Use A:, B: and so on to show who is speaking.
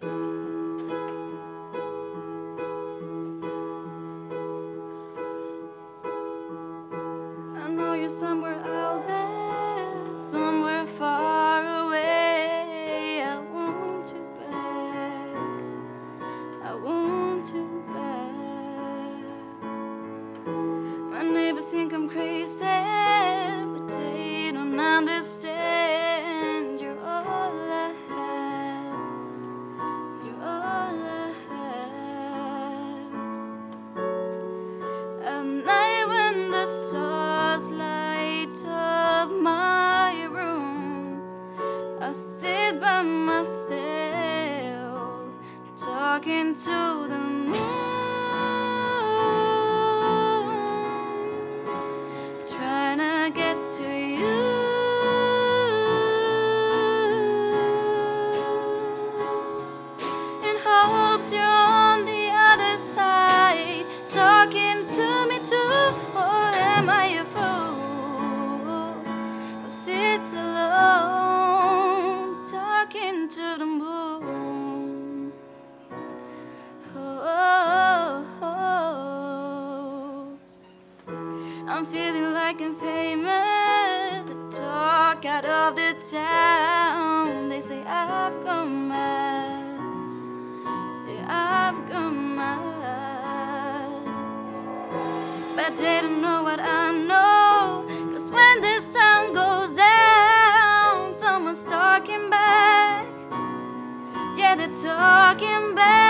A: I know you're somewhere out there, somewhere far away. I want you back, I want you back. My neighbors think I'm crazy, but they don't understand. You're all I had, you're all I had. At night when the stars light up my room, I sit by myself, talking to the moon, trying to get to you. In hopes you're on the other side, talking to me too. Or am I a fool who sits alone, talking to the moon? Oh, I'm feeling like I'm famous, to talk out of the town. They say I've gone mad, yeah, I've gone mad. But they don't know what I know, 'cause when this sun goes down, someone's talking back. Yeah, they're talking back.